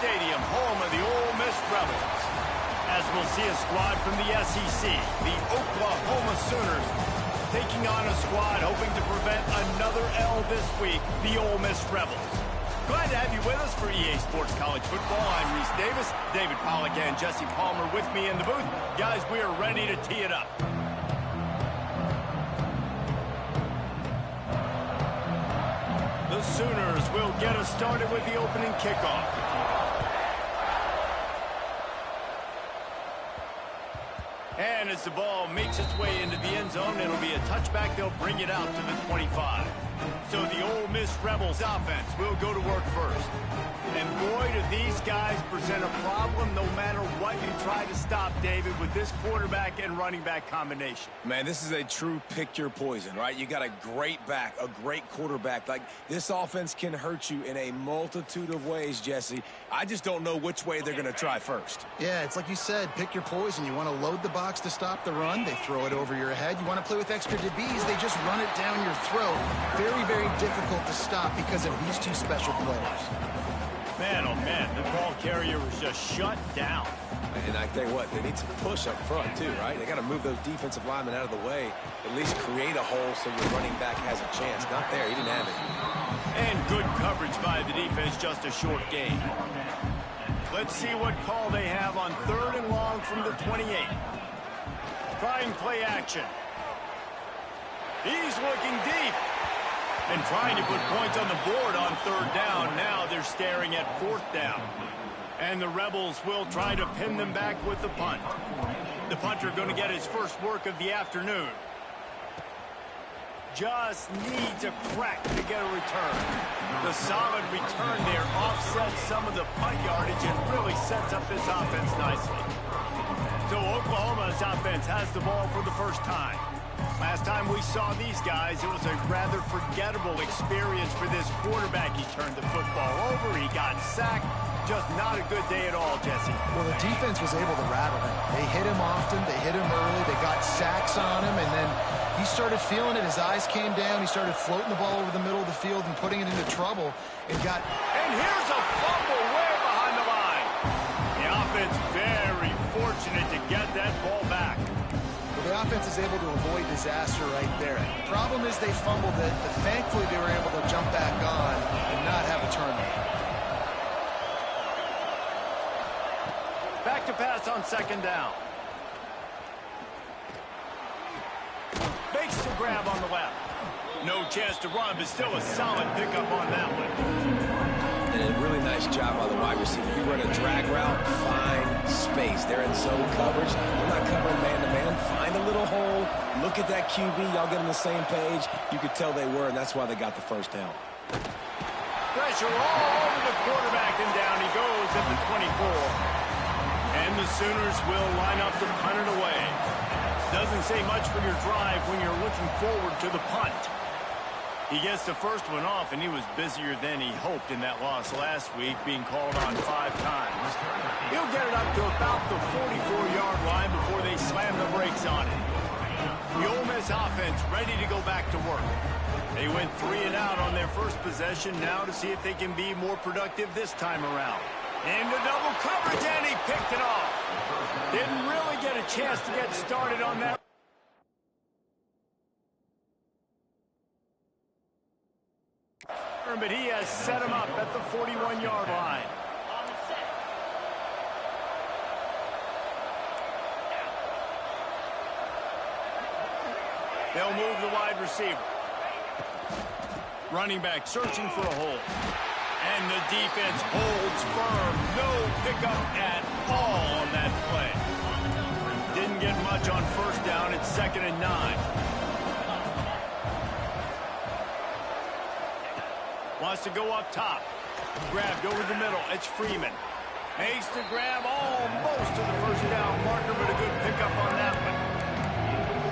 Stadium, home of the Ole Miss Rebels. As we'll see a squad from the SEC, the Oklahoma Sooners, taking on a squad hoping to prevent another L this week, the Ole Miss Rebels. Glad to have you with us for EA Sports College Football. I'm Reese Davis, David Pollack and Jesse Palmer with me in the booth. Guys, we are ready to tee it up. The Sooners will get us started with the opening kickoff. And as the ball makes its way into the end zone, it'll be a touchback. They'll bring it out to the 25. So the Ole Miss Rebels offense will go to work first. And boy, do these guys present a problem no matter what you try to stop, David, with this quarterback and running back combination. Man, this is a true pick your poison, right? You got a great back, a great quarterback. Like, this offense can hurt you in a multitude of ways, Jesse. I just don't know which way they're going to try first. Yeah, it's like you said, pick your poison. You want to load the box to stop the run, they throw it over your head. You want to play with extra DBs, they just run it down your throat. Very, very difficult to stop because of these two special players. Man, oh man, the ball carrier was just shut down. And I tell you what, they need some push up front too, right? They got to move those defensive linemen out of the way, at least create a hole so your running back has a chance. Not there, he didn't have it. And good coverage by the defense, just a short gain. Let's see what call they have on 3rd and long from the 28. Trying play action. He's looking deep. And trying to put points on the board on 3rd down. Now they're staring at 4th down. And the Rebels will try to pin them back with the punt. The punter going to get his first work of the afternoon. Just needs a crack to get a return. The solid return there offsets some of the punt yardage and really sets up this offense nicely. So Oklahoma's offense has the ball for the first time. Last time we saw these guys, it was a rather forgettable experience for this quarterback. He turned the football over, he got sacked. Just not a good day at all, Jesse. Well, the defense was able to rattle him. They hit him often, they hit him early, they got sacks on him, and then he started feeling it. His eyes came down, he started floating the ball over the middle of the field and putting it into trouble. And here's a fumble way behind the line. The offense very fortunate to get that ball back. The offense is able to avoid disaster right there. The problem is they fumbled it, but thankfully they were able to jump back on and not have a turnover. Back to pass on 2nd down. Makes the grab on the left. No chance to run, but still a solid pickup on that one. And a really nice job by the wide receiver. You run a drag route, find space. They're in zone coverage. They're not covering man-to-man. Find a little hole. Look at that QB. Y'all get on the same page. You could tell they were, and that's why they got the first down. Pressure all over the quarterback, and down he goes at the 24. And the Sooners will line up to punt it away. Doesn't say much for your drive when you're looking forward to the punt. He gets the first one off, and he was busier than he hoped in that loss last week, being called on 5 times. He'll get it up to about the 44-yard line before they slam the brakes on it. The Ole Miss offense ready to go back to work. They went 3 and out on their first possession, now to see if they can be more productive this time around. Into double coverage, and he picked it off. Didn't really get a chance to get started on that. But he has set him up at the 41-yard line. They'll move the wide receiver. Running back searching for a hole. And the defense holds firm. No pickup at all on that play. Didn't get much on 1st down. It's 2nd and 9. Wants to go up top. Grabbed over the middle. It's Freeman. Makes the grab almost to the 1st down marker, but a good pickup on that one.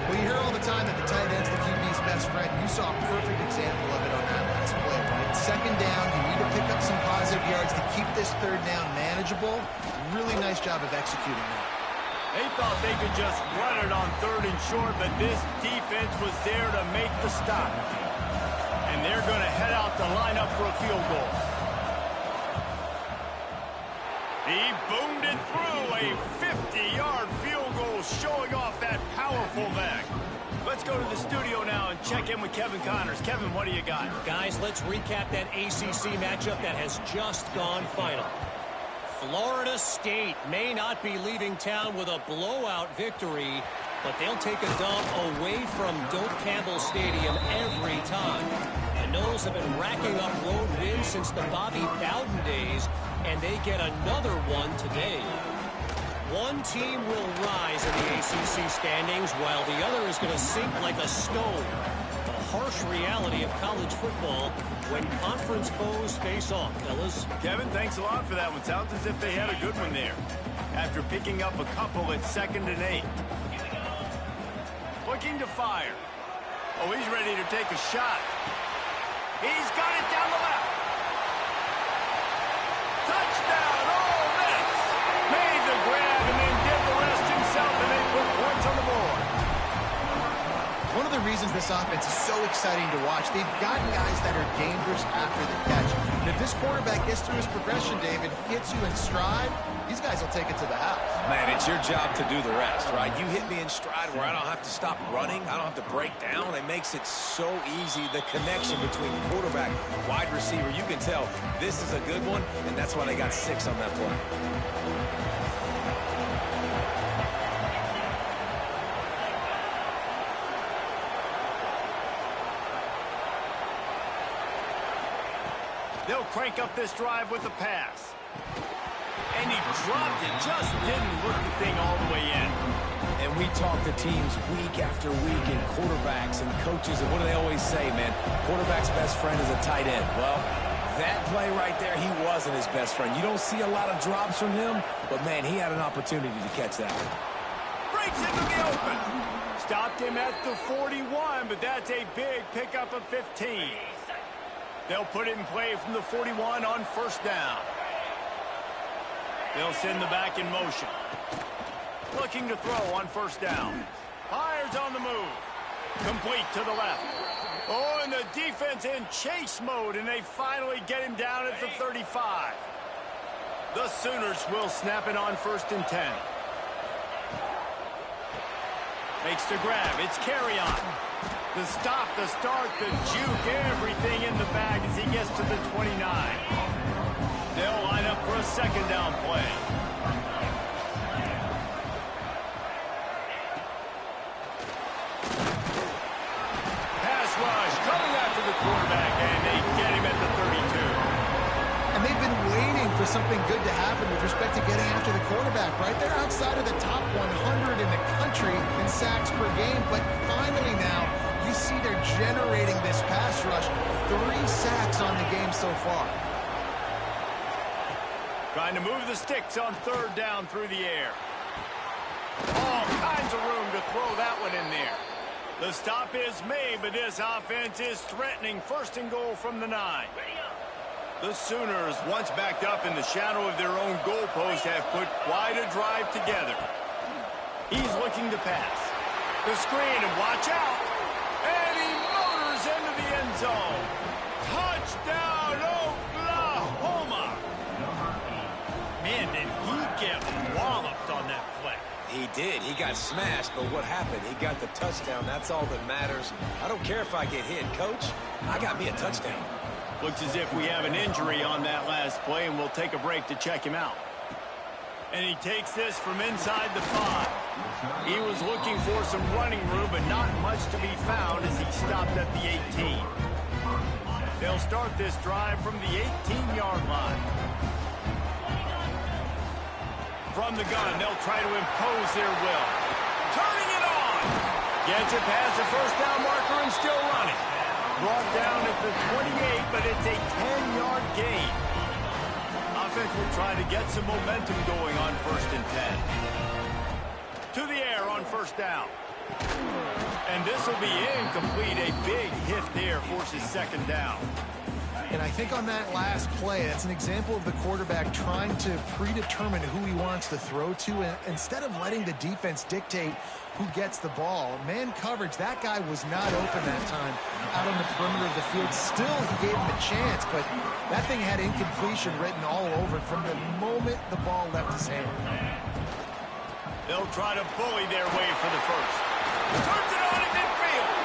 Well, you hear all the time that the tight end's the QB's best friend. You saw a perfect example of it on that last play. When it's 2nd down, you need to pick up some positive yards to keep this 3rd down manageable. Really nice job of executing that. They thought they could just run it on 3rd and short, but this defense was there to make the stop. And they're going to head out to line up for a field goal. He boomed it through. A 50-yard field goal showing off that powerful leg. Let's go to the studio now and check in with Kevin Connors. Kevin, what do you got? Guys, let's recap that ACC matchup that has just gone final. Florida State may not be leaving town with a blowout victory, but they'll take a dump away from Doak Campbell Stadium every time. The Noles have been racking up road wins since the Bobby Bowden days, and they get another one today. One team will rise in the ACC standings, while the other is going to sink like a stone. The harsh reality of college football when conference foes face off, fellas. Kevin, thanks a lot for that one. Sounds as if they had a good one there. After picking up a couple at 2nd and 8. Looking to fire. Oh, he's ready to take a shot. He's got it down the left. Touchdown, Ole Miss. Made the grab and then did the rest himself, and they put points on the board. One of the reasons this offense is so exciting to watch, they've got guys that are dangerous after the catch. And if this quarterback gets through his progression, David, hits you in stride, these guys will take it to the house. Man, it's your job to do the rest, right? You hit me in stride where I don't have to stop running. I don't have to break down. It makes it so easy. The connection between quarterback, wide receiver, you can tell this is a good one, and that's why they got 6 on that play. They'll crank up this drive with the pass. And he dropped it. Just didn't look the thing all the way in. And we talk to teams week after week and quarterbacks and coaches, and what do they always say, man? Quarterback's best friend is a tight end. Well, that play right there, he wasn't his best friend. You don't see a lot of drops from him, but, man, he had an opportunity to catch that one. Breaks into the open. Stopped him at the 41, but that's a big pickup of 15. They'll put it in play from the 41 on 1st down. They'll send the back in motion. Looking to throw on 1st down. Fires on the move. Complete to the left. Oh, and the defense in chase mode, and they finally get him down at the 35. The Sooners will snap it on 1st and 10. Makes the grab. It's carry on. The stop, the start, the juke, everything in the bag as he gets to the 29. They'll line up for a 2nd down play. Pass rush coming after the quarterback, and they get him at the 32. And they've been waiting for something good to happen with respect to getting after the quarterback, right? They're outside of the top 100 in the country in sacks per game, but finally now, you see they're generating this pass rush. 3 sacks on the game so far. Trying to move the sticks on 3rd down through the air. All kinds of room to throw that one in there. The stop is made, but this offense is threatening 1st and goal from the 9. The Sooners, once backed up in the shadow of their own goalpost, have put quite a drive together. He's looking to pass. The screen, and watch out. And he motors into the end zone. Touchdown, Oklahoma. Man, did he get walloped on that play. He did. He got smashed, but what happened? He got the touchdown. That's all that matters. I don't care if I get hit, Coach. I got me a touchdown. Looks as if we have an injury on that last play, and we'll take a break to check him out. And he takes this from inside the 5. He was looking for some running room, but not much to be found as he stopped at the 18. They'll start this drive from the 18-yard line. From the gun, they'll try to impose their will. Turning it on! Gets it past the 1st down marker and still running. Brought down at the 28, but it's a 10-yard gain. Offense will try to get some momentum going on 1st and 10. To the air on 1st down. And this will be incomplete. A big hit there forces 2nd down. And I think on that last play, that's an example of the quarterback trying to predetermine who he wants to throw to, and instead of letting the defense dictate who gets the ball. Man coverage, that guy was not open that time out on the perimeter of the field. Still, he gave him a chance, but that thing had incompletion written all over it from the moment the ball left his hand. They'll try to bully their way for the first. Turns it on in midfield.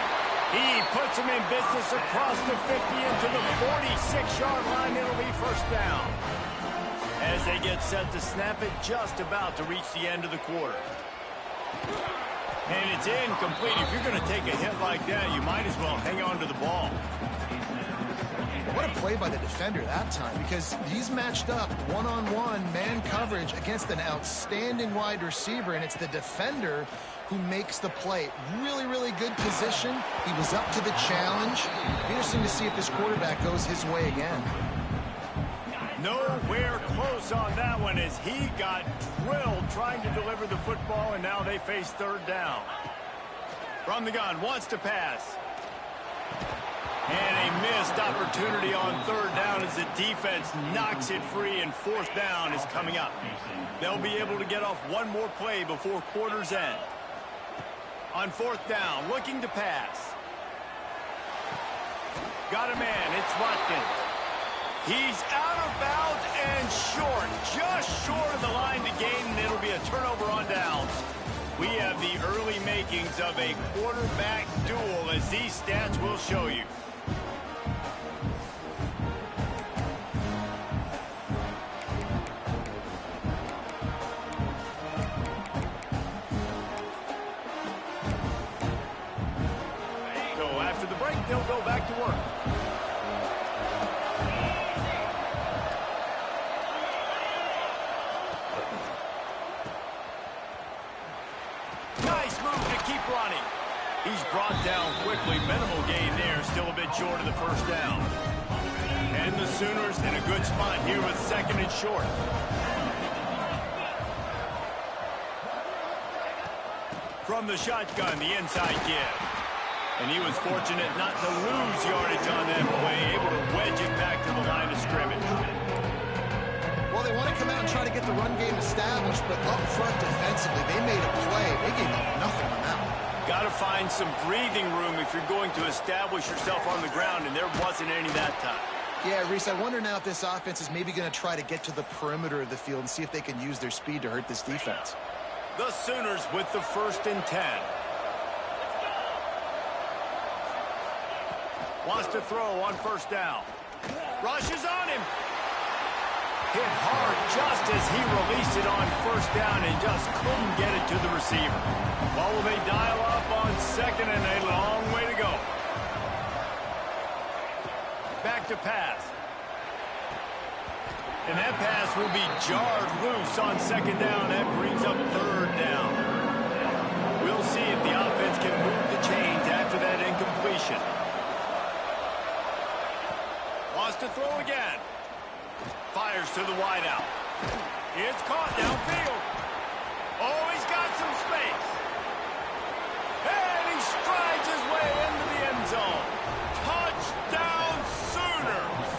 He puts him in business across the 50 into the 46-yard line. It'll be first down. As they get set to snap it, just about to reach the end of the quarter. And it's incomplete. If you're going to take a hit like that, you might as well hang on to the ball. What a play by the defender that time, because he's matched up one-on-one man coverage against an outstanding wide receiver, and it's the defender who makes the play. Really, really good position. He was up to the challenge. Interesting to see if this quarterback goes his way again. Nowhere close on that one as he got drilled trying to deliver the football, and now they face third down. From the gun, wants to pass. And a missed opportunity on third down as the defense knocks it free, and fourth down is coming up. They'll be able to get off one more play before quarter's end. On fourth down, looking to pass. Got a man, it's Watkins. He's out of bounds and short, just short of the line to gain, and it'll be a turnover on downs. We have the early makings of a quarterback duel, as these stats will show you. So after the break, they'll go back to work. Running. He's brought down quickly. Minimal gain there. Still a bit short of the first down. And the Sooners in a good spot here with second and short. From the shotgun, the inside give. And he was fortunate not to lose yardage on that play. Able to wedge it back to the line of scrimmage. Well, they want to come out and try to get the run game established, but up front defensively, they made a play. They gave up nothing on that one. Got to find some breathing room if you're going to establish yourself on the ground, and there wasn't any that time. Yeah, Reese, I wonder now if this offense is maybe going to try to get to the perimeter of the field and see if they can use their speed to hurt this defense. The Sooners with the 1st and 10. Wants to throw on first down. Rushes on him. Hit hard just as he released it on first down and just couldn't get it to the receiver. Well, will they dial up on second, and a long way to go. Back to pass. And that pass will be jarred loose on second down. That brings up third down. We'll see if the offense can move the chains after that incompletion. Wants to throw again. Fires to the wideout. It's caught downfield. Oh, he's got some space. And he strides his way into the end zone. Touchdown, Sooners.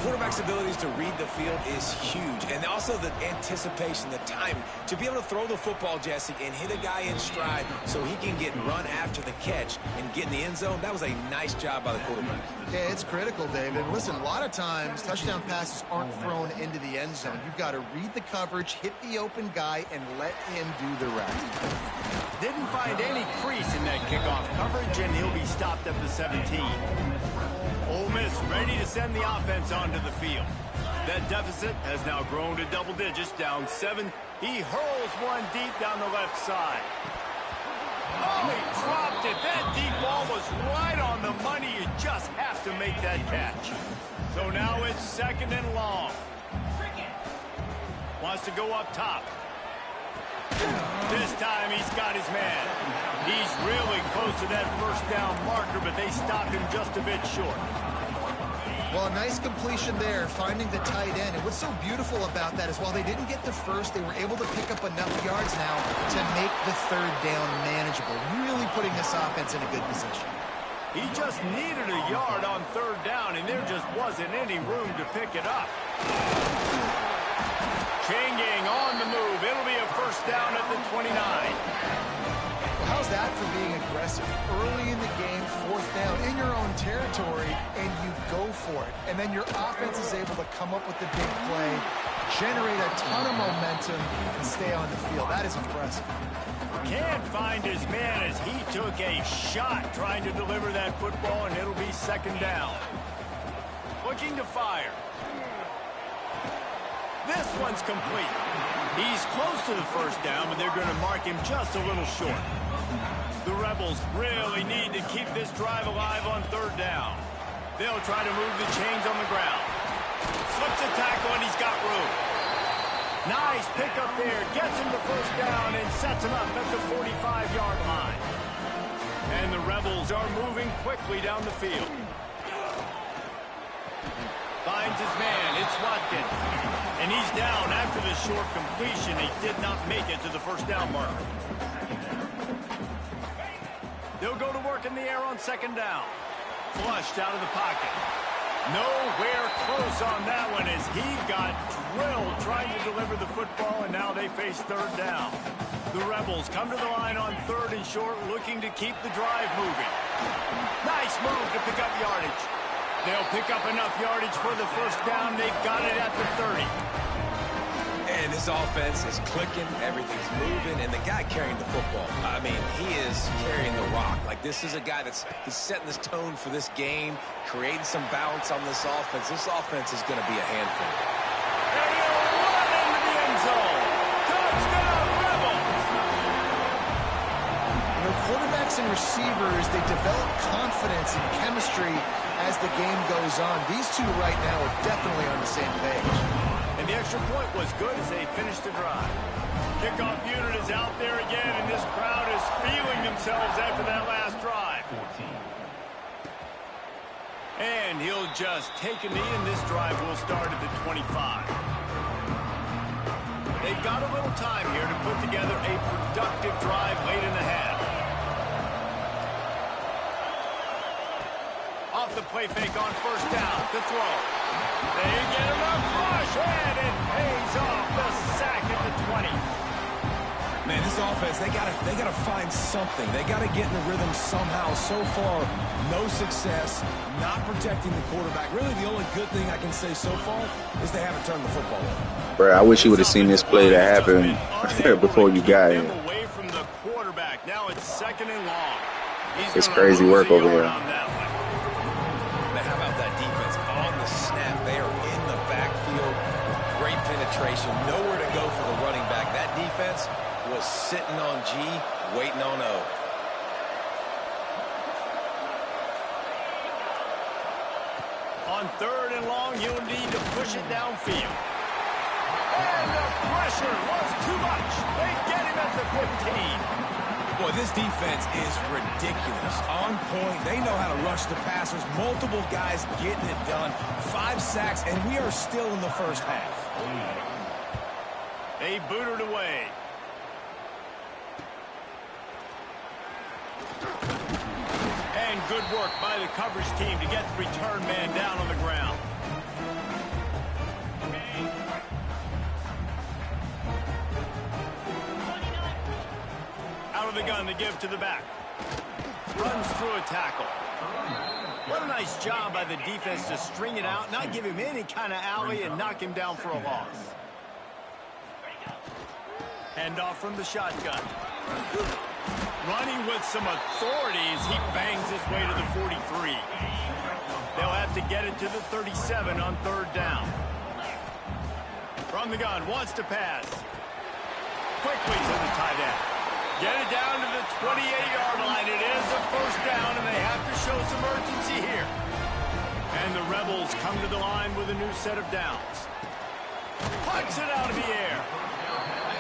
Quarterback's abilities to read the field is huge, and also the anticipation, the time to be able to throw the football, Jesse, and hit a guy in stride so he can get run after the catch and get in the end zone. That was a nice job by the quarterback. Yeah, it's critical, David. Listen, a lot of times touchdown passes aren't thrown into the end zone. You've got to read the coverage, hit the open guy, and let him do the rest. Didn't find any crease in that kickoff coverage, and he'll be stopped at the 17. Ole Miss ready to send the offense onto the field. That deficit has now grown to double digits, down 7. He hurls one deep down the left side. Oh, he dropped it. That deep ball was right on the money. You just have to make that catch. So now it's second and long. Wants to go up top. This time he's got his man. He's really close to that first down marker, but they stopped him just a bit short. Well, a nice completion there, finding the tight end. And what's so beautiful about that is while they didn't get the first, they were able to pick up enough yards now to make the third down manageable, really putting this offense in a good position. He just needed a yard on third down, and there just wasn't any room to pick it up. Chain gang on the move. It'll be a first down at the 29. Well, how's that for being aggressive? Early in the game, fourth down in your own territory, and you go for it. And then your offense is able to come up with the big play, generate a ton of momentum, and stay on the field. That is impressive. Can't find his man as he took a shot trying to deliver that football, and it'll be second down. Looking to fire. This one's complete. He's close to the first down, but they're going to mark him just a little short. The Rebels really need to keep this drive alive on third down. They'll try to move the chains on the ground. Slips a tackle, and he's got room. Nice pickup there. Gets him the first down and sets him up at the 45-yard line. And the Rebels are moving quickly down the field. Finds his man. It's Watkins. And he's down after the short completion. He did not make it to the first down marker. They'll go to work in the air on second down. Flushed out of the pocket. Nowhere close on that one as he got drilled trying to deliver the football, and now they face third down. The Rebels come to the line on third and short, looking to keep the drive moving. Nice move to pick up yardage. They'll pick up enough yardage for the first down. They've got it at the 30. And this offense is clicking, everything's moving, and the guy carrying the football, I mean, he is carrying the rock. Like, this is a guy he's setting this tone for this game, creating some balance on this offense. This offense is going to be a handful. And he'll run into the end zone. Touchdown, Rebels! You know, quarterbacks and receivers, they develop confidence and chemistry as the game goes on. These two right now are definitely on the same page. And the extra point was good as they finished the drive. Kickoff unit is out there again, and this crowd is feeling themselves after that last drive. And he'll just take a knee, and this drive will start at the 25. They've got a little time here to put together a productive drive late in the half. Off the play fake on first down to throw. They get him a rush, and it pays off the sack at the 20. Man, this offense, they gotta find something. They gotta get in the rhythm somehow. So far, no success, not protecting the quarterback. Really, the only good thing I can say so far is they haven't turned the football over. Bro, I wish you would have seen this play that happened before you got here. Away from the quarterback. Now it's second and long. It's crazy work over here. Now, how about that defense on the snap? They are in the backfield with great penetration. Nowhere to go for the running back. That defense was sitting on G, waiting on O. On third and long, he'll need to push it downfield. And the pressure was too much. They get him at the 15. Boy, this defense is ridiculous. On point. They know how to rush the passers. Multiple guys getting it done. 5 sacks, and we are still in the first half. They booted away. And good work by the coverage team to get the return man down on the ground. Out of the gun to give to the back. Runs through a tackle. What a nice job by the defense to string it out, not give him any kind of alley, and knock him down for a loss. Hand off from the shotgun. Running with some authority as he bangs his way to the 43. They'll have to get it to the 37 on third down. From the gun, wants to pass. Quickly to the tight end. Get it down to the 28-yard line. It is a first down, and they have to show some urgency here. And the Rebels come to the line with a new set of downs. Punts it out of the air.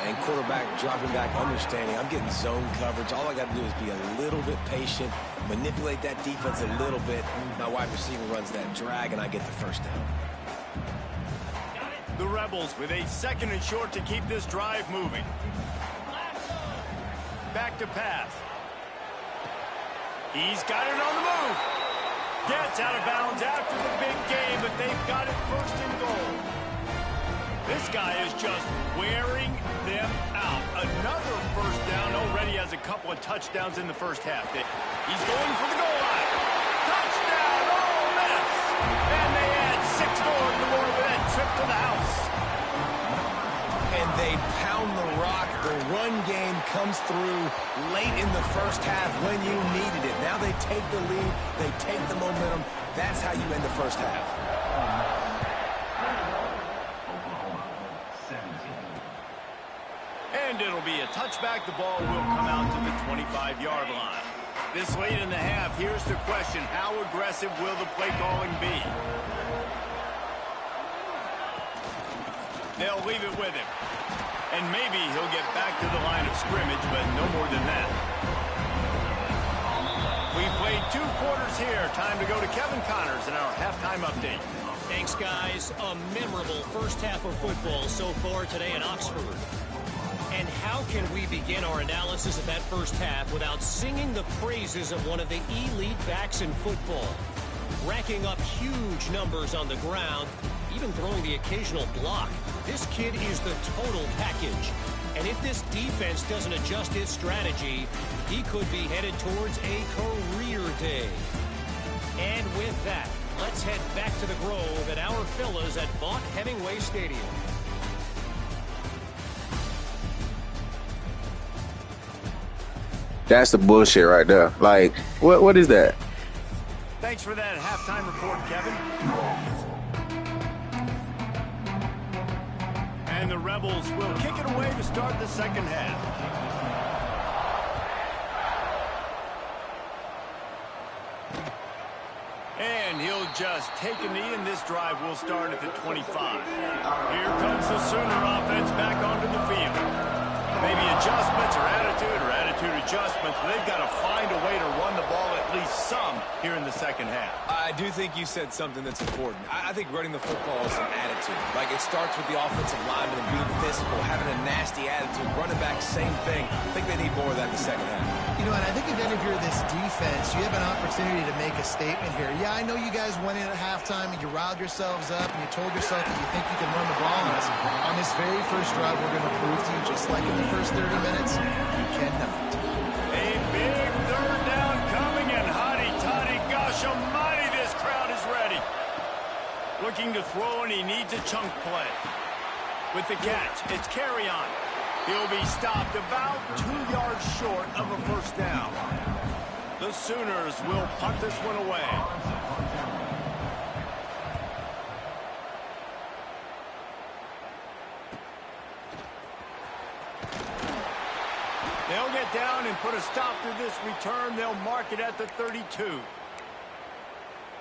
And quarterback dropping back, understanding I'm getting zone coverage. All I got to do is be a little bit patient, manipulate that defense a little bit. My wide receiver runs that drag, and I get the first down. The Rebels with a second and short to keep this drive moving. Back to pass. He's got it on the move. Gets out of bounds after the big game, but they've got it first and goal. This guy is just wearing them out. Another first down. Already has a couple of touchdowns in the first half. He's going for the goal line. Touchdown, Ole Miss. And they add 6 more to the board with that trip to the house. And they pound the rock. The run game comes through late in the first half when you needed it. Now they take the lead. They take the momentum. That's how you end the first half. And it'll be a touchback. The ball will come out to the 25-yard line. This late in the half, here's the question. How aggressive will the play calling be? They'll leave it with him. And maybe he'll get back to the line of scrimmage, but no more than that. We've played 2 quarters here. Time to go to Kevin Connors in our halftime update. Thanks, guys. A memorable first half of football so far today in Oxford. And how can we begin our analysis of that first half without singing the praises of one of the elite backs in football? Racking up huge numbers on the ground, even throwing the occasional block. This kid is the total package. And if this defense doesn't adjust its strategy, he could be headed towards a career day. And with that, let's head back to the Grove at our fellas at Vaught Hemingway Stadium. That's the bullshit right there. Like, what is that? Thanks for that halftime report, Kevin. And the Rebels will kick it away to start the second half. And he'll just take a knee, and this drive will start at the 25. Here comes the Sooner offense back onto the field. Maybe adjustments or attitude adjustments. They've got to find a way to run the ball at least some here in the second half. I do think you said something that's important. I think running the football is an attitude. Like, it starts with the offensive lineman and being physical, having a nasty attitude. Running back, same thing. I think they need more of that in the second half. You know, and I think if any of you are this defense, you have an opportunity to make a statement here. Yeah, I know you guys went in at halftime and you riled yourselves up and you told yourself that you think you can run the ball on us. On this very first drive, we're going to prove to you, just like in the first 30 minutes, you cannot. A big third down coming, and hotty-toddy, gosh almighty, this crowd is ready. Looking to throw, and he needs a chunk play. With the catch, it's carry on. He'll be stopped about 2 yards short of a first down. The Sooners will punt this one away. They'll get down and put a stop to this return. They'll mark it at the 32.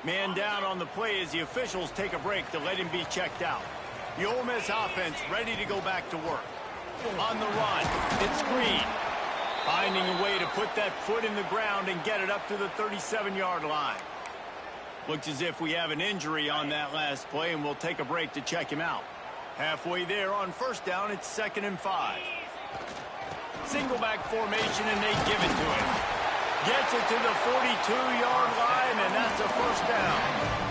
Man down on the play as the officials take a break to let him be checked out. The Ole Miss offense ready to go back to work. On the run, it's Green. Finding a way to put that foot in the ground and get it up to the 37-yard line. Looks as if we have an injury on that last play, and we'll take a break to check him out. Halfway there on first down, it's 2nd and 5. Single back formation, and they give it to him. Gets it to the 42-yard line, and that's a first down.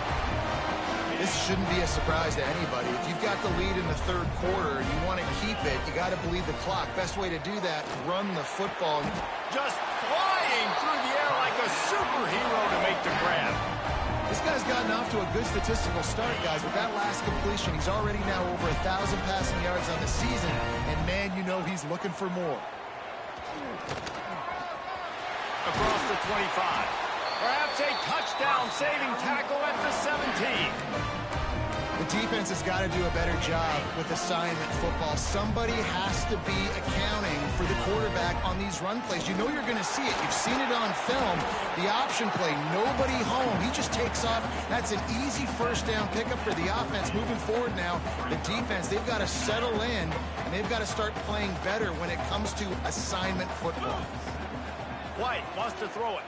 This shouldn't be a surprise to anybody. If you've got the lead in the third quarter and you want to keep it, you got to bleed the clock. Best way to do that, run the football. Just flying through the air like a superhero to make the grab. This guy's gotten off to a good statistical start, guys. With that last completion, he's already now over 1,000 passing yards on the season. And, man, you know he's looking for more. Across the 25. Perhaps a touchdown-saving tackle at the 17. The defense has got to do a better job with assignment football. Somebody has to be accounting for the quarterback on these run plays. You know you're going to see it. You've seen it on film. The option play, nobody home. He just takes off. That's an easy first down pickup for the offense. Moving forward now, the defense, they've got to settle in, and they've got to start playing better when it comes to assignment football. White wants to throw it.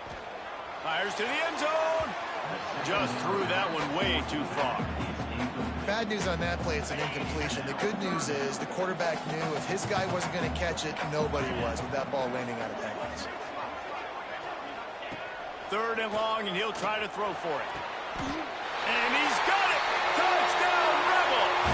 Fires to the end zone. Just threw that one way too far. Bad news on that play, it's an incompletion. The good news is the quarterback knew if his guy wasn't going to catch it, nobody was with that ball landing out of bounds. 3rd and long, and he'll try to throw for it. And he's got it! Touchdown, Rebels!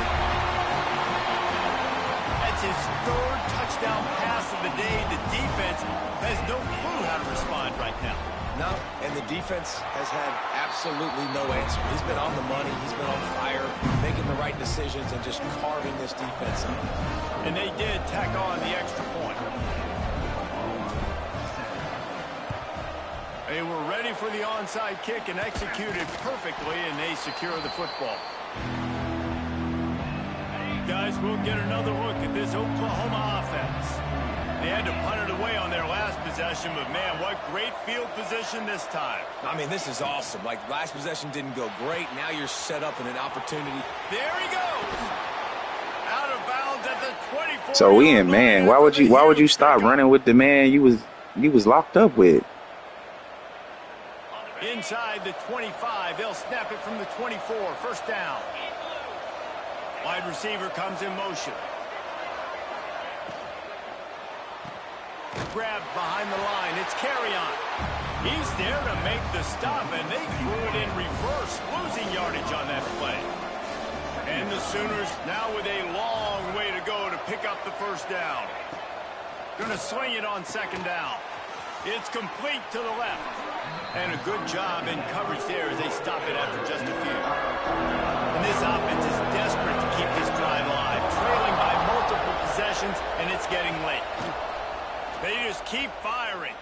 That's his 3rd touchdown pass of the day. The defense has no clue how to respond right now. No, and the defense has had absolutely no answer. He's been on the money. He's been on fire, making the right decisions, and just carving this defense up. And they did tack on the extra point. They were ready for the onside kick and executed perfectly, and they secure the football. Guys, we'll get another look at this Oklahoma offense. They had to punt it away on their last possession, but man, what great field position this time. I mean, this is awesome. Like, last possession didn't go great. Now you're set up in an opportunity. There he goes. Out of bounds at the 24. So Ian, man, why would you stop running with the man you was locked up with? Inside the 25, they'll snap it from the 24. 1st down. Wide receiver comes in motion. Grabbed behind the line. It's Carry-On. He's there to make the stop, and they threw it in reverse, losing yardage on that play. And the Sooners now with a long way to go to pick up the 1st down. Going to swing it on 2nd down. It's complete to the left. And a good job in coverage there as they stop it after just a few. And this offense is desperate to keep this drive alive, trailing by multiple possessions, and it's getting late. They just keep firing.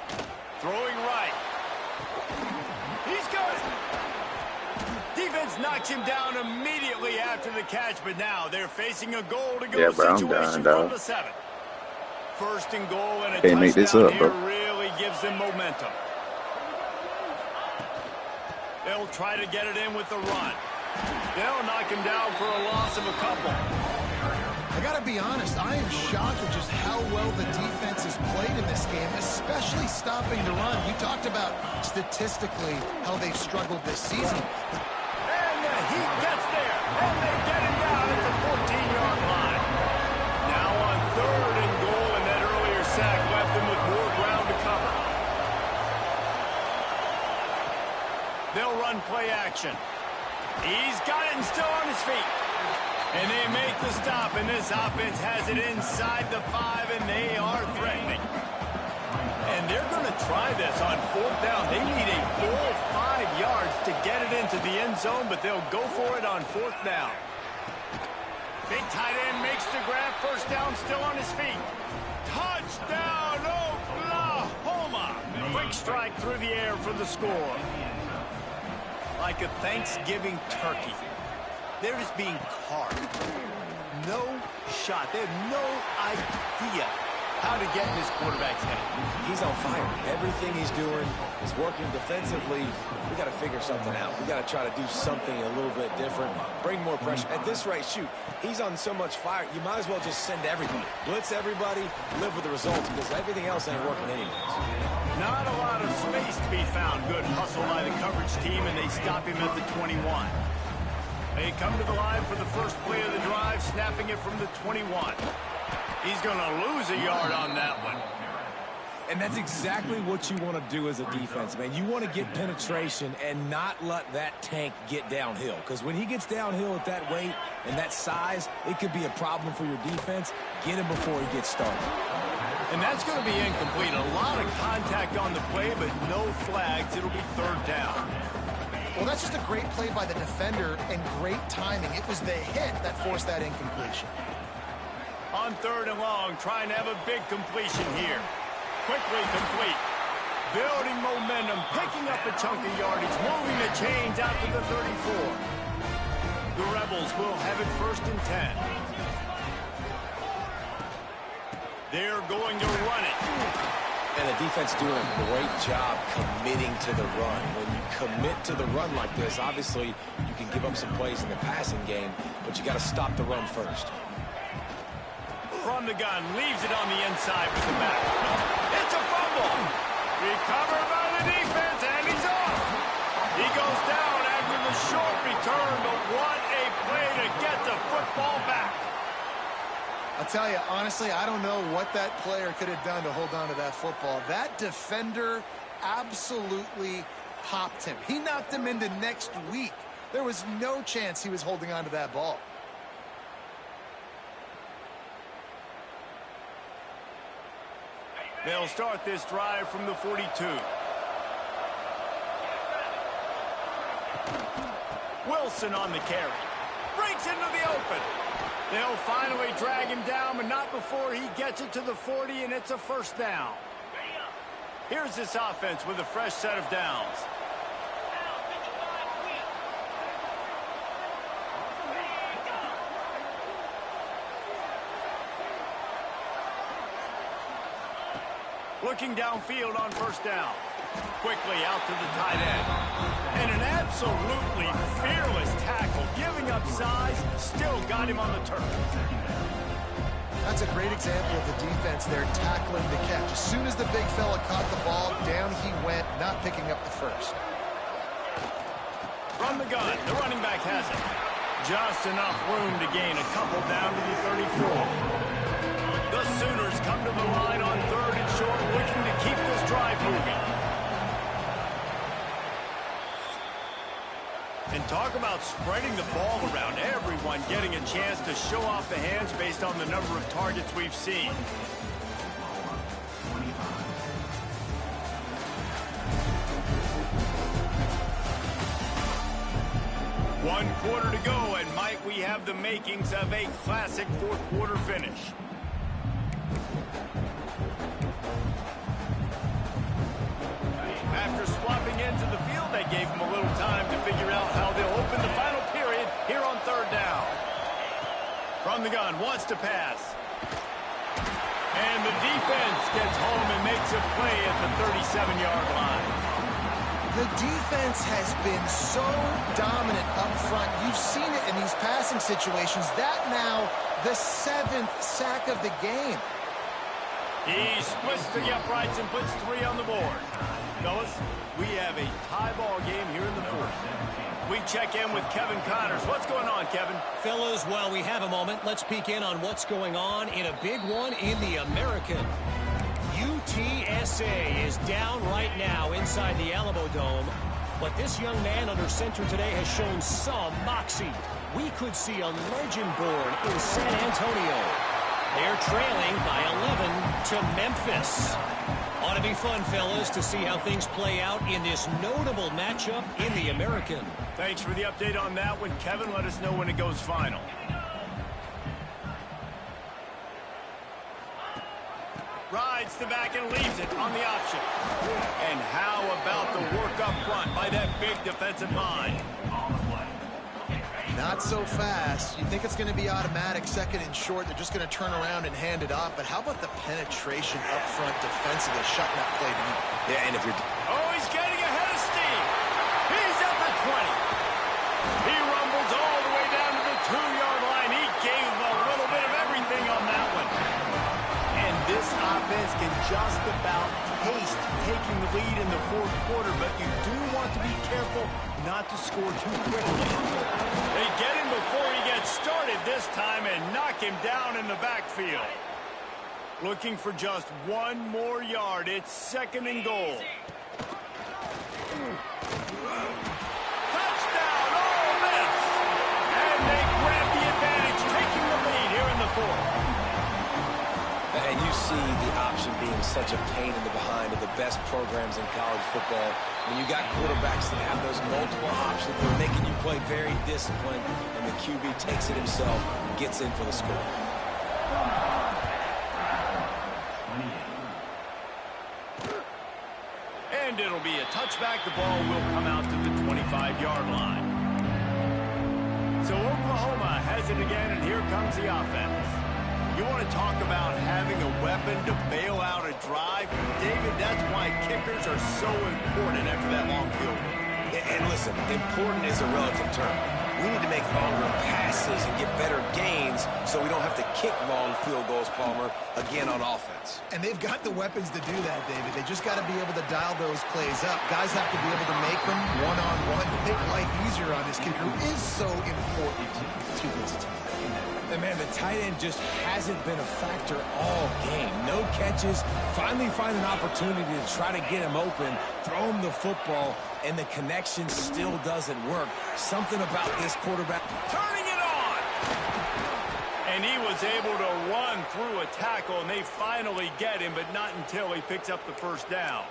Throwing right. He's good. Defense knocks him down immediately after the catch, but now they're facing a goal-to-go situation from the 7. 1st and goal, and a touchdown here really gives them momentum. They'll try to get it in with the run. They'll knock him down for a loss of a couple. I got to be honest, I am shocked at just how well the defense has played in this game, especially stopping the run. We talked about statistically how they've struggled this season. And he gets there, and they get him down at the 14-yard line. Now on 3rd and goal, and that earlier sack left them with more ground to cover. They'll run play action. He's got it and still on his feet. And they make the stop, and this offense has it inside the 5, and they are threatening. And they're going to try this on 4th down. They need a full 5 yards to get it into the end zone, but they'll go for it on 4th down. Big tight end makes the grab. 1st down, still on his feet. Touchdown, Oklahoma! Quick strike through the air for the score. Like a Thanksgiving turkey. They're just being carved. No shot. They have no idea how to get in this quarterback's head. He's on fire. Everything he's doing is working defensively. We got to figure something out. We got to try to do something a little bit different. Bring more pressure. At this rate, shoot, he's on so much fire, you might as well just send everybody. Blitz everybody, live with the results, because everything else ain't working anyways. Not a lot of space to be found. Good hustle by the coverage team, and they stop him at the 21. They come to the line for the first play of the drive, snapping it from the 21. He's going to lose a yard on that one. And that's exactly what you want to do as a defense, man. You want to get penetration and not let that tank get downhill. Because when he gets downhill at that weight and that size, it could be a problem for your defense. Get him before he gets started. And that's going to be incomplete. A lot of contact on the play, but no flags. It'll be 3rd down. Well, that's just a great play by the defender and great timing. It was the hit that forced that incompletion. On 3rd and long, trying to have a big completion here. Quickly complete. Building momentum, picking up a chunk of yardage, moving the chains out to the 34. The Rebels will have it 1st and 10. They're going to run it. And the defense doing a great job committing to the run. When you commit to the run like this, obviously you can give up some plays in the passing game, but you got to stop the run first. From the gun, leaves it on the inside with the back. It's a fumble. Recovered by the defense, and he's off. He goes down after the short return, but what a play to get the football back. I'll tell you, honestly, I don't know what that player could have done to hold on to that football. That defender absolutely popped him. He knocked him into next week. There was no chance he was holding on to that ball. They'll start this drive from the 42. Wilson on the carry. Breaks into the open. They'll finally drag him down, but not before he gets it to the 40, and it's a first down. Here's this offense with a fresh set of downs. Looking downfield on first down. Quickly out to the tight end. And an absolutely fearless tackle, giving up size, still got him on the turf. That's a great example of the defense there tackling the catch. As soon as the big fella caught the ball, down he went, not picking up the first. From the gun, the running back has it. Just enough room to gain a couple down to the 34. The Sooners come to the line on 3rd and short, looking to keep this drive moving. And talk about spreading the ball around, everyone getting a chance to show off the hands based on the number of targets we've seen. One quarter to go, and might we have the makings of a classic fourth quarter finish. After swapping into the field, they gave him a little time to figure out how they'll open the final period here on 3rd down. From the gun, wants to pass. And the defense gets home and makes a play at the 37-yard line. The defense has been so dominant up front. You've seen it in these passing situations. That now the 7th sack of the game. He splits the uprights and puts 3 on the board. Fellas, we have a tie ball game here in the 4th. We check in with Kevin Connors. What's going on, Kevin? Fellas, while we have a moment, let's peek in on what's going on in a big one in the American. UTSA is down right now inside the Alamo Dome, but this young man under center today has shown some moxie. We could see a legend born in San Antonio. They're trailing by 11 to Memphis. Ought to be fun, fellas, to see how things play out in this notable matchup in the American. Thanks for the update on that one, Kevin. Let us know when it goes final. Rides the back and leaves it on the option. And how about the work up front by that big defensive line? Not so fast. You think it's going to be automatic, 2nd and short. They're just going to turn around and hand it off. But how about the penetration up front defensively, shutting that play down? Yeah, and if you're... Oh, he's getting ahead of steam. He's at the 20. He rumbles all the way down to the 2-yard line. He gave a little bit of everything on that one. And this offense can just about taste taking the lead in the 4th quarter, but you do want to be careful not to score too quickly. They get him before he gets started this time and knock him down in the backfield. Looking for just 1 more yard. It's 2nd and goal. Touchdown, Ole Miss! And they grab the advantage, taking the lead here in the 4th. And you see the option being such a pain in the behind of the best programs in college football. When you got quarterbacks that have those multiple options, they're making you play very disciplined, and the QB takes it himself and gets in for the score. And it'll be a touchback. The ball will come out to the 25-yard line. So Oklahoma has it again, and here comes the offense. You want to talk about having a weapon to bail out a drive? David, that's why kickers are so important after that long field goal. And listen, important is a relative term. We need to make longer passes and get better gains so we don't have to kick long field goals, Palmer, again on offense. And they've got the weapons to do that, David. They just got to be able to dial those plays up. Guys have to be able to make them one-on-one to make life easier on this kid who is so important to this team. And, man, the tight end just hasn't been a factor all game. No catches. Finally find an opportunity to try to get him open, throw him the football, and the connection still doesn't work. Something about this quarterback. Turning it on! And he was able to run through a tackle, and they finally get him, but not until he picks up the first down.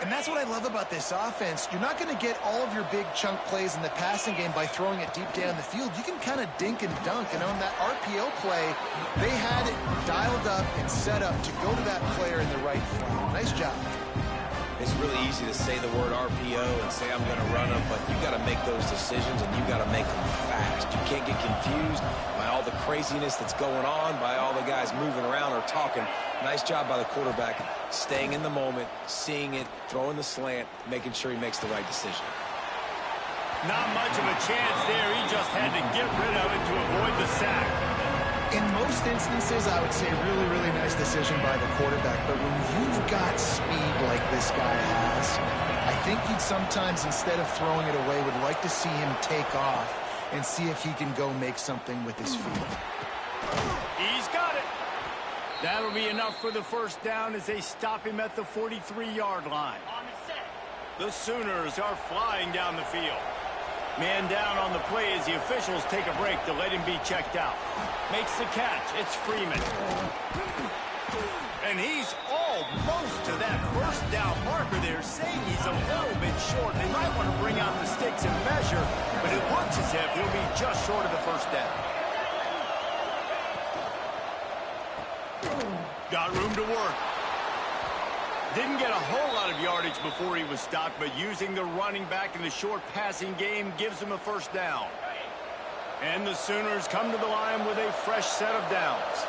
And that's what I love about this offense. You're not going to get all of your big chunk plays in the passing game by throwing it deep down the field. You can kind of dink and dunk. And on that RPO play, they had it dialed up and set up to go to that player in the right flat. Nice job. It's really easy to say the word RPO and say I'm going to run them, but you got to make those decisions, and you got to make them fast. You can't get confused by all the craziness that's going on, by all the guys moving around or talking. Nice job by the quarterback, staying in the moment, seeing it, throwing the slant, making sure he makes the right decision. Not much of a chance there. He just had to get rid of it to avoid the sack. In most instances, I would say really, really nice decision by the quarterback. But when you've got speed like this guy has, I think you'd sometimes, instead of throwing it away, would like to see him take off and see if he can go make something with his feet. He's got it. That'll be enough for the first down as they stop him at the 43-yard line. The Sooners are flying down the field. Man down on the play as the officials take a break to let him be checked out. Makes the catch. It's Freeman. And he's almost to that first down marker there, saying he's a little bit short. They might want to bring out the sticks and measure, but it looks as if he'll be just short of the first down. Got room to work. Didn't get a whole lot of yardage before he was stopped, but using the running back in the short passing game gives him a first down. And the Sooners come to the line with a fresh set of downs.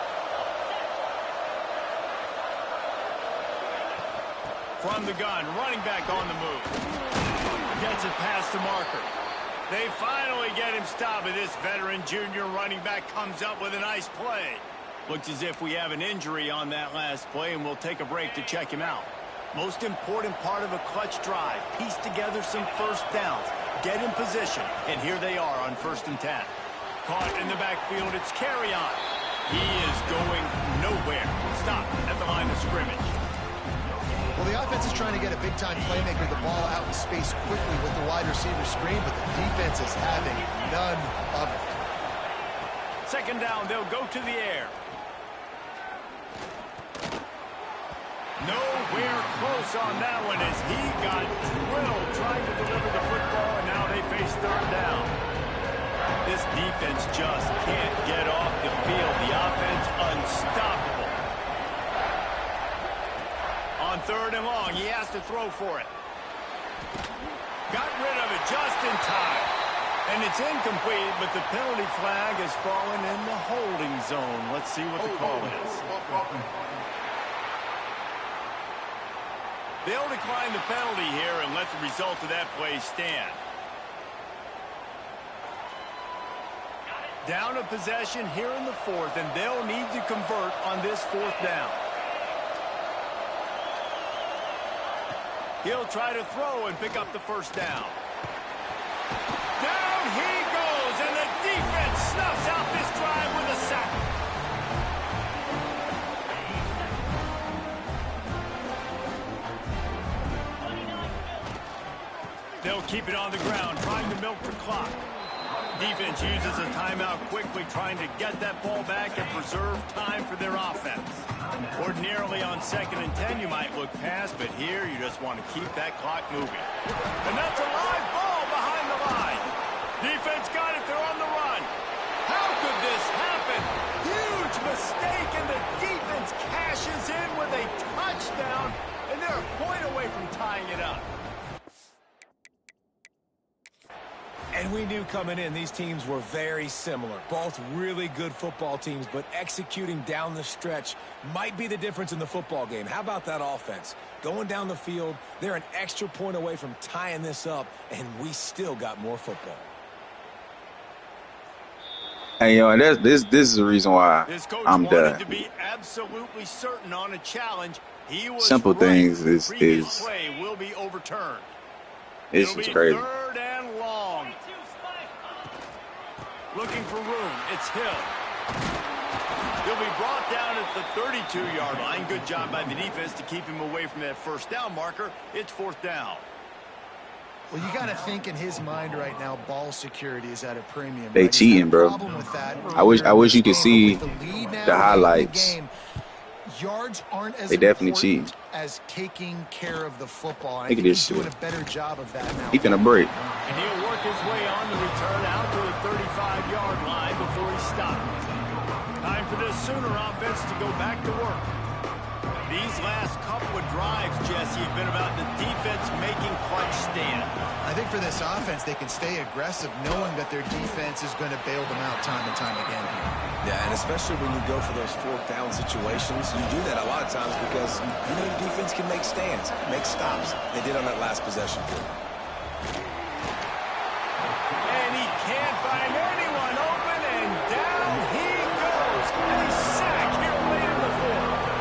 From the gun, running back on the move. Gets it past the marker. They finally get him stopped, and this veteran junior running back comes up with a nice play. Looks as if we have an injury on that last play, and we'll take a break to check him out. Most important part of a clutch drive. Piece together some first downs. Get in position, and here they are on 1st and 10. Caught in the backfield, it's carry on. He is going nowhere. Stop at the line of scrimmage. Well, the offense is trying to get a big-time playmaker the ball out in space quickly with the wide receiver screen, but the defense is having none of it. 2nd down, they'll go to the air. Nowhere close on that one as he got drilled trying to deliver the football, and now they face 3rd down. This defense just can't get off the field. The offense unstoppable. On 3rd and long, he has to throw for it. Got rid of it just in time. And it's incomplete, but the penalty flag has fallen in the holding zone. Let's see what the call is. They'll decline the penalty here and let the result of that play stand. Down a possession here in the 4th, and they'll need to convert on this 4th down. He'll try to throw and pick up the first down. Down he goes, and the defense snuffs out this drive with a sack. They'll keep it on the ground, trying to milk the clock. Defense uses a timeout quickly, trying to get that ball back and preserve time for their offense. Ordinarily on 2nd and 10, you might look past, but here you just want to keep that clock moving. And that's a live ball behind the line. Defense got it, they're on the run. How could this happen? Huge mistake, and the defense cashes in with a touchdown, and they're a point away from tying it up. And we knew coming in these teams were very similar. Both really good football teams, but executing down the stretch might be the difference in the football game. How about that offense? Going down the field, they're an extra point away from tying this up, and we still got more football. Hey, yo, this is the reason why This coach I'm wanted done. to be absolutely certain on a challenge. He was Simple right. things The is previous play will be overturned. it's It'll just be crazy. 3rd and long. Looking for room. It's Hill. He'll be brought down at the 32-yard line. Good job by the defense to keep him away from that first down marker. It's 4th down. Well, you got to think in his mind right now, ball security is at a premium. They right? cheating, bro. I wish you could see the highlights. Yards aren't as They definitely important cheating. as taking care of the football. I Look think at he's this doing shit. a better job of that now. He finna break. And he'll work his way on the return out to the 35-yard line before he stops. Time for this Sooner offense to go back to work. These last couple of drives, Jesse, have been about the defense making clutch stand. I think for this offense, they can stay aggressive knowing that their defense is going to bail them out time and time again. Yeah, and especially when you go for those 4th down situations, you do that a lot of times because you know your defense can make stands, make stops. They did on that last possession. And he can't find anyone open, and down he goes. And he's sacked here late in the 4th.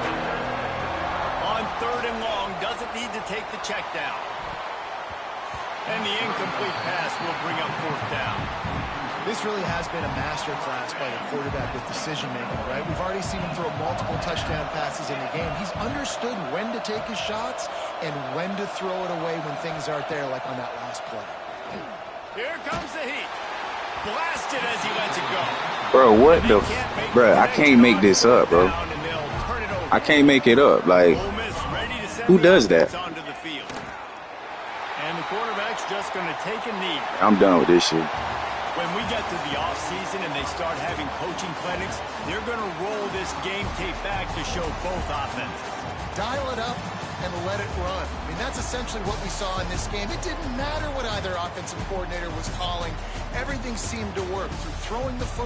On 3rd and long, doesn't need to take the check down. And the incomplete pass will bring up 4th down. This really has been a masterclass by the quarterback with decision-making, right? We've already seen him throw multiple touchdown passes in the game. He's understood when to take his shots and when to throw it away when things aren't there, like on that last play. Here comes the heat. Blasted as he lets it go. Bro, what the... Bro, I can't make this up, bro. I can't make it up. Like, who does that? Onto the field. And the quarterback's just going to take a knee. I'm done with this shit. When we get to the offseason and they start having coaching clinics, they're going to roll this game tape back to show both offenses. Dial it up and let it run. I mean, that's essentially what we saw in this game. It didn't matter what either offensive coordinator was calling. Everything seemed to work through throwing the football.